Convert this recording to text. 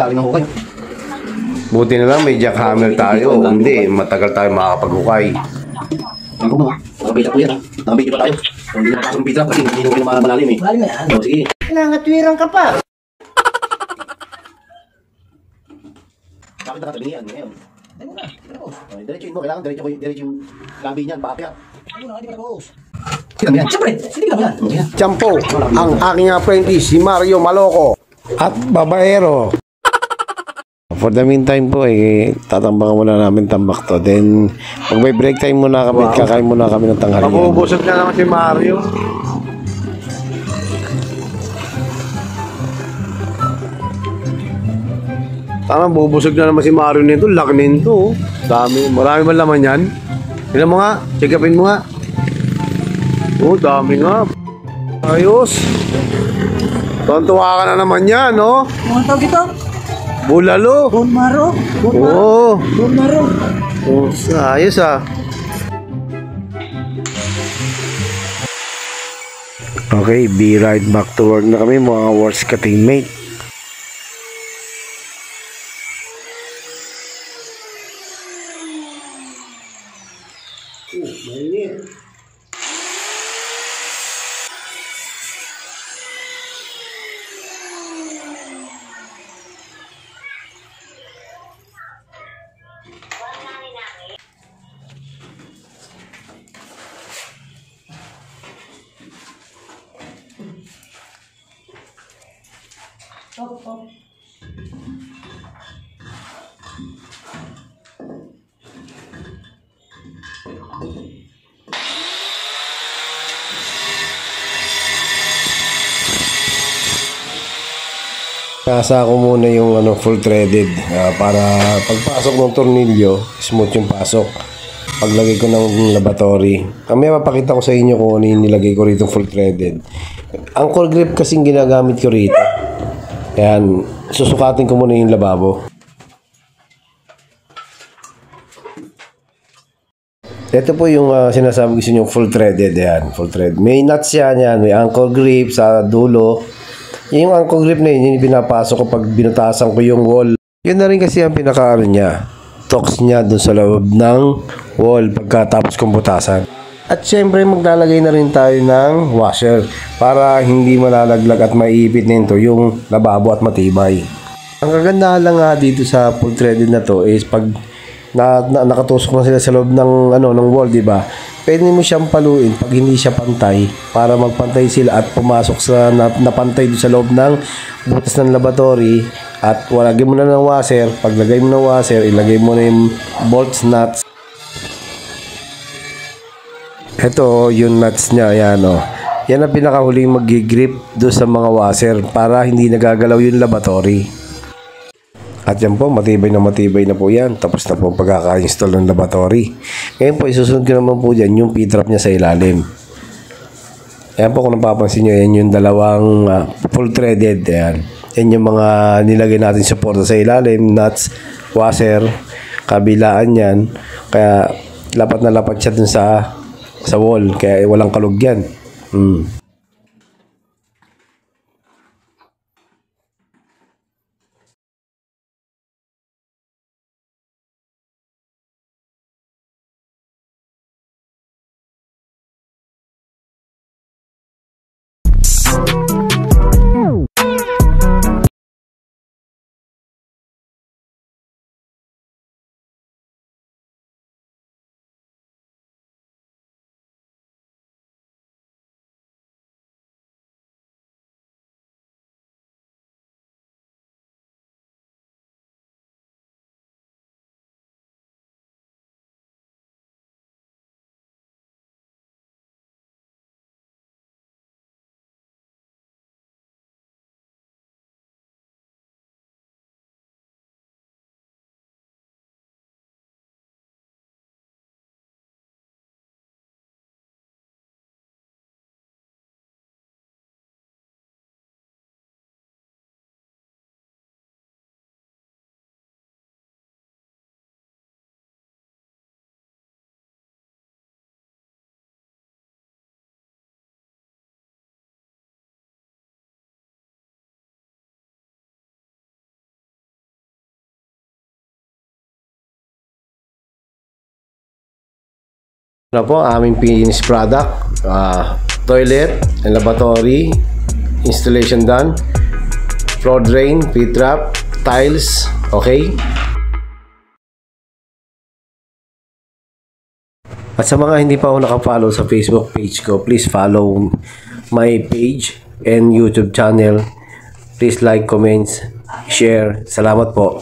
dami ng hukay. Buti na lang may jackhammer tayo. Hindi, matagal tayo makakapag-hukay. Ako mga, nakapita po yan ha. Nakapita pa tayo. Hindi na pasok ng pita kasi hindi nyo kayo malalim eh. Malalim na yan. O, sige. Nangatwirang ka pa. Bakit nakatabi niyan ngayon? Ano na? Okay, diretsuin mo. Kailangan diretso yung labi niyan, paakyat. Ano na, hindi pa na-post. Kita mo yan. Siyempre, hindi ka naman yan. Tiyampo, ang aking apprentice, si Mario Maloco at babaero. For the meantime po, tatambakan muna namin tambak to. Then, pag may break time muna kami, kakain muna kami ng tanghalian. Mabubusog na naman si Mario. Tama, bubusog na naman si Mario nito. Laki nito. Dami, marami man laman yan. Tignan mo nga, check upin mo nga. Oh, dami nga. Ayos. Tuwan-tuwa ka na naman yan, no? Mga tawag ito? Bulalo. Bone marrow. Oo. Bone marrow. Oh, ayos ah. Okay, be right back to work na kami mga works ka teammate. Mainit. Nasa ko muna yung full threaded para pagpasok ng tornilyo, smooth yung pasok. Paglagay ko ng laboratory, kami mapakita ko sa inyo kung ano yung nilagay ko rito full threaded. Ang core grip kasing ginagamit ko rito. Ayan, susukatin ko muna yung lababo. Ito po yung sinasabi ko sa inyo full threaded. Ayan, full thread. May nuts yan, may anchor grip sa dulo. Yung anchor grip na yun, yung pinapasok ko pag binutasan ko yung wall. Yun na rin kasi ang pinaka niya, tox niya dun sa loob ng wall pagkatapos kong butasan. At syempre maglalagay na rin tayo ng washer para hindi malalaglag at maiipit nito yung lababo at matibay. Ang kagandahan lang nga dito sa full threaded na to is pag nakatusok na sila sa loob ng ng wall, di ba? Pwede mo siyang paluin pag hindi siya pantay para magpantay sila at pumasok sa napantay doon sa loob ng butas ng laboratory. At walagay mo na ng washer. Paglagay mo ng washer, ilagay mo na yung bolts, nuts. Ito yung nuts niya, yan o. Yan ang pinakahuling mag-grip doon sa mga washer para hindi nagagalaw yung laboratory. At yan po, matibay na po yan. Tapos na po pagkaka-install ng laboratory. Ngayon po, isusunod ko naman po dyan yung P-trap niya sa ilalim. Ayan po, kung napapansin nyo, yan yung dalawang full threaded. Ayan. Yan yung mga nilagay natin suporta sa ilalim, nuts, washer, kabilaan yan. Kaya lapat na lapat siya dun sa wall. Kaya walang kalug yan. Na po aming finished product, toilet and lavatory installation done, floor drain, P-trap, tiles, okay. At sa mga hindi pa ako nakapollow sa Facebook page ko, please follow my page and YouTube channel. Please like, comments, share. Salamat po.